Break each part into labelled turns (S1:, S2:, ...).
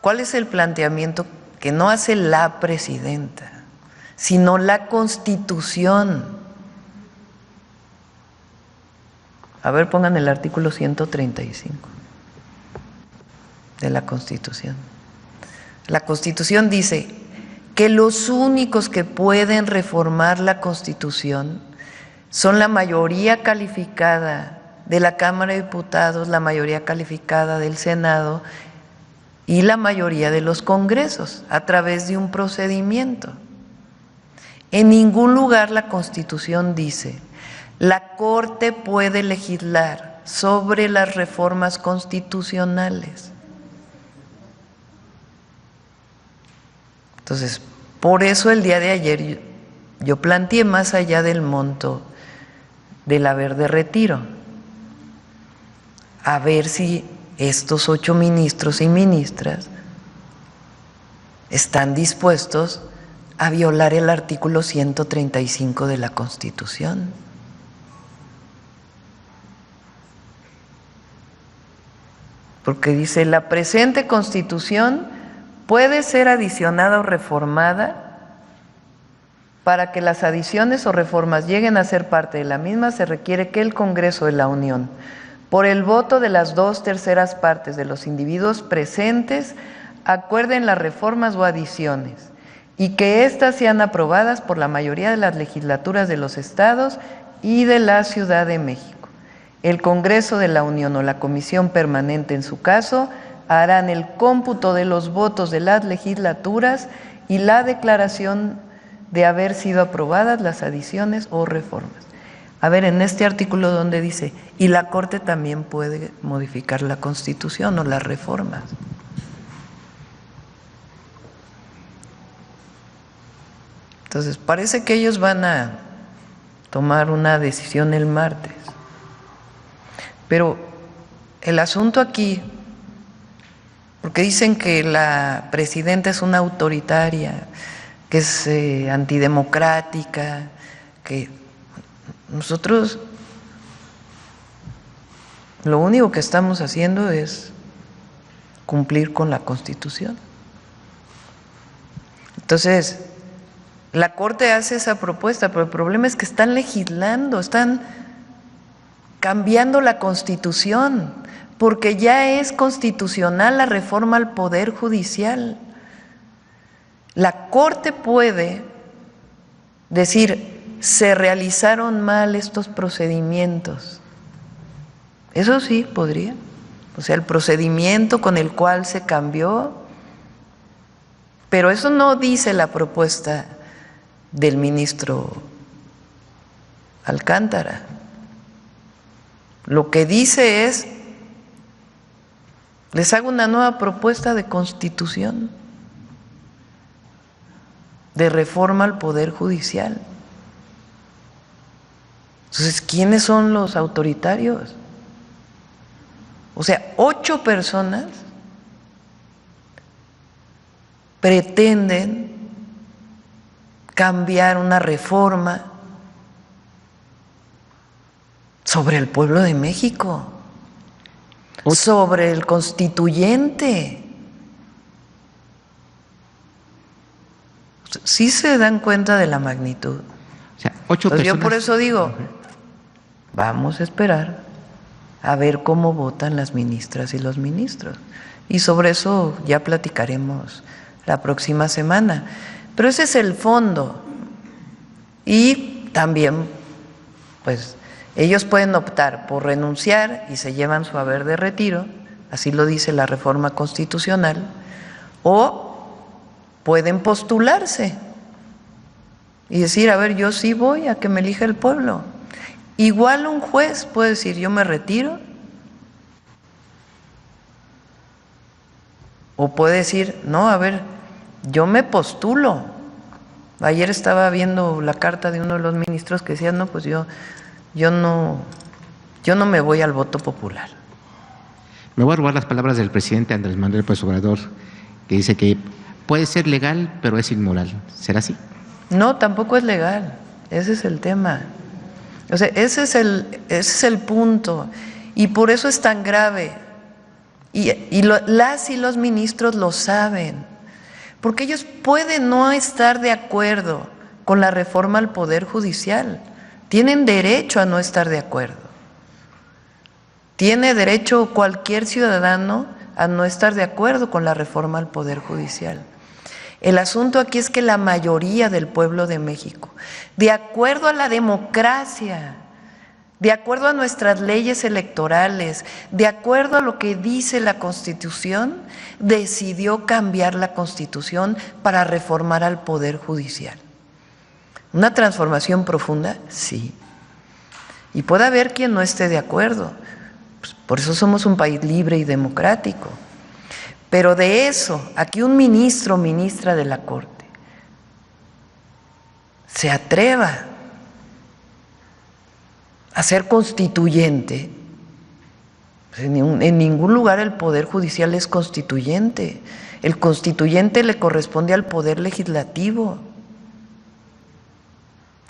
S1: ¿Cuál es el planteamiento que no hace la presidenta, sino la Constitución? A ver, pongan el artículo 135 de la Constitución. La Constitución dice que los únicos que pueden reformar la Constitución son la mayoría calificada de la Cámara de Diputados, la mayoría calificada del Senado y la mayoría de los congresos, a través de un procedimiento. En ningún lugar la Constitución dice: la Corte puede legislar sobre las reformas constitucionales. Entonces, por eso el día de ayer yo planteé más allá del monto del haber de retiro, a ver si estos 8 ministros y ministras están dispuestos a violar el artículo 135 de la Constitución. Porque dice: la presente Constitución puede ser adicionada o reformada. Para que las adiciones o reformas lleguen a ser parte de la misma, se requiere que el Congreso de la Unión, por el voto de las 2/3 partes de los individuos presentes, acuerden las reformas o adiciones y que éstas sean aprobadas por la mayoría de las legislaturas de los estados y de la Ciudad de México. El Congreso de la Unión o la Comisión Permanente, en su caso, harán el cómputo de los votos de las legislaturas y la declaración de haber sido aprobadas las adiciones o reformas. A ver, en este artículo donde dice: y la Corte también puede modificar la Constitución o las reformas. Entonces, parece que ellos van a tomar una decisión el martes. Pero el asunto aquí, porque dicen que la presidenta es una autoritaria, que es antidemocrática, que nosotros lo único que estamos haciendo es cumplir con la Constitución. Entonces, la Corte hace esa propuesta, pero el problema es que están legislando, están cambiando la Constitución, porque ya es constitucional la reforma al Poder Judicial. La Corte puede decir: se realizaron mal estos procedimientos. Eso sí podría. O sea, el procedimiento con el cual se cambió, pero eso no dice la propuesta del ministro Alcántara. Lo que dice es: les hago una nueva propuesta de constitución, de reforma al Poder Judicial. Entonces, ¿quiénes son los autoritarios? O sea, 8 personas pretenden cambiar una reforma sobre el pueblo de México, sobre el constituyente. ¿Sí se dan cuenta de la magnitud?
S2: O sea, 8 personas.
S1: Yo por eso digo, vamos a esperar a ver cómo votan las ministras y los ministros. Y sobre eso ya platicaremos la próxima semana. Pero ese es el fondo. Y también, pues, ellos pueden optar por renunciar y se llevan su haber de retiro, así lo dice la reforma constitucional, o pueden postularse y decir: a ver, yo sí voy a que me elija el pueblo. Igual un juez puede decir: yo me retiro, o puede decir: no, a ver, yo me postulo. Ayer estaba viendo la carta de uno de los ministros que decía: no, pues yo no me voy al voto popular.
S2: Me voy a robar las palabras del presidente Andrés Manuel López Obrador, que dice que puede ser legal, pero es inmoral. ¿Será así?
S1: No, tampoco es legal. Ese es el tema. O sea, ese es el punto. Y por eso es tan grave Las y los ministros lo saben, porque ellos pueden no estar de acuerdo con la reforma al Poder Judicial, tienen derecho a no estar de acuerdo. Tiene derecho cualquier ciudadano a no estar de acuerdo con la reforma al Poder Judicial. El asunto aquí es que la mayoría del pueblo de México, de acuerdo a la democracia, de acuerdo a nuestras leyes electorales, de acuerdo a lo que dice la Constitución, decidió cambiar la Constitución para reformar al Poder Judicial. ¿Una transformación profunda? Sí. Y puede haber quien no esté de acuerdo. Pues por eso somos un país libre y democrático. Pero de eso, a que un ministro o ministra de la Corte se atreva a ser constituyente, pues en ningún lugar el Poder Judicial es constituyente. El constituyente le corresponde al Poder Legislativo.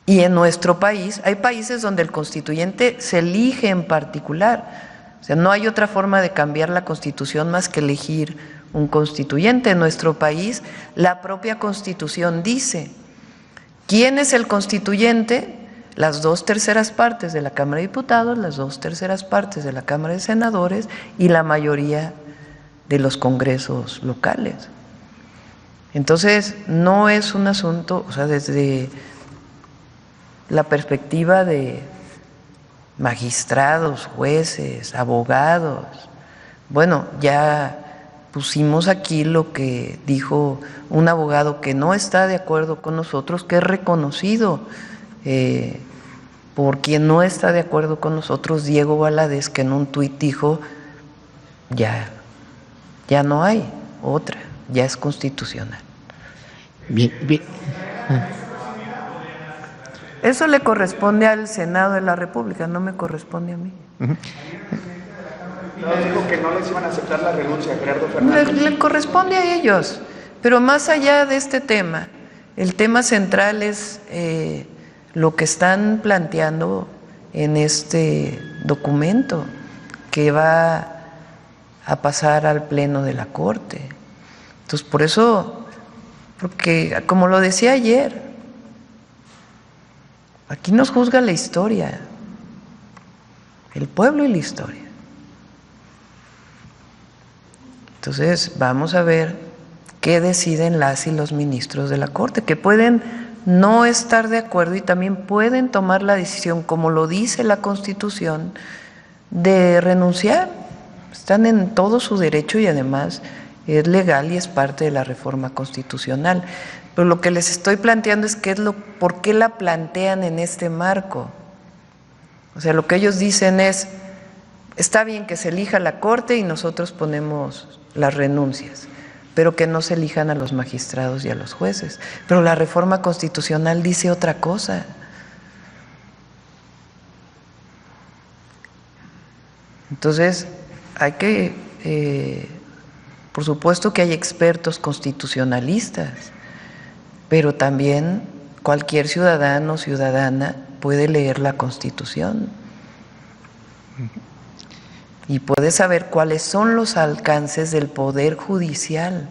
S1: Y en nuestro país, hay países donde el constituyente se elige en particular. O sea, no hay otra forma de cambiar la Constitución más que elegir un constituyente. En nuestro país, la propia Constitución dice, ¿quién es el constituyente? Las 2/3 partes de la Cámara de Diputados, las 2/3 partes de la Cámara de Senadores y la mayoría de los congresos locales. Entonces, no es un asunto, o sea, desde la perspectiva de magistrados, jueces, abogados, bueno, ya pusimos aquí lo que dijo un abogado que no está de acuerdo con nosotros, que es reconocido por quien no está de acuerdo con nosotros, Diego Valadez, que en un tuit dijo, ya no hay otra, ya es constitucional.
S2: Bien.
S1: Eso le corresponde al Senado de la República, no me corresponde a mí.
S3: No, dijo que no les iban a aceptar la renuncia, Gerardo Fernández.
S1: Le corresponde a ellos, pero más allá de este tema, el tema central es lo que están planteando en este documento que va a pasar al Pleno de la Corte. Entonces, por eso, porque como lo decía ayer, aquí nos juzga la historia, el pueblo y la historia. Entonces, vamos a ver qué deciden las y los ministros de la Corte, que pueden no estar de acuerdo y también pueden tomar la decisión, como lo dice la Constitución, de renunciar. Están en todo su derecho y además es legal y es parte de la reforma constitucional. Pero lo que les estoy planteando es por qué la plantean en este marco. O sea, lo que ellos dicen es, está bien que se elija la Corte y nosotros ponemos las renuncias, pero que no se elijan a los magistrados y a los jueces. Pero la reforma constitucional dice otra cosa. Entonces, hay que, por supuesto que hay expertos constitucionalistas, pero también cualquier ciudadano o ciudadana puede leer la Constitución y puede saber cuáles son los alcances del Poder Judicial.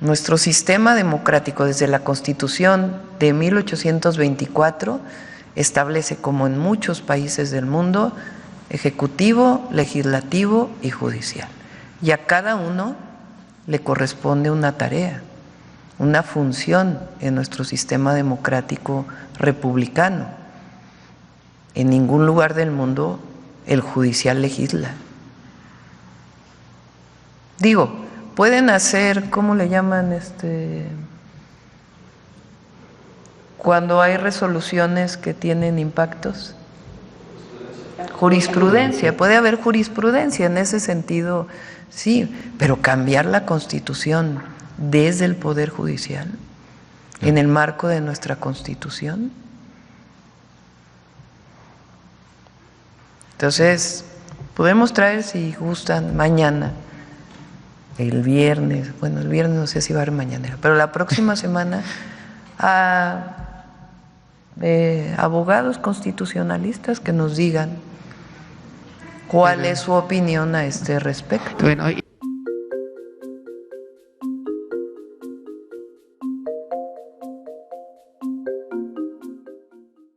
S1: Nuestro sistema democrático, desde la Constitución de 1824, establece, como en muchos países del mundo, ejecutivo, legislativo y judicial. Y a cada uno le corresponde una tarea, una función en nuestro sistema democrático republicano. En ningún lugar del mundo el judicial legisla. Digo, pueden hacer, ¿cómo le llaman? Cuando hay resoluciones que tienen impactos. Jurisprudencia, puede haber jurisprudencia en ese sentido, sí, pero cambiar la Constitución desde el Poder Judicial, en el marco de nuestra Constitución. Entonces, podemos traer, si gustan, mañana, el viernes, bueno, el viernes no sé si va a haber mañanera, pero la próxima semana a abogados constitucionalistas que nos digan ¿Cuál es su opinión a este respecto?
S2: Bueno,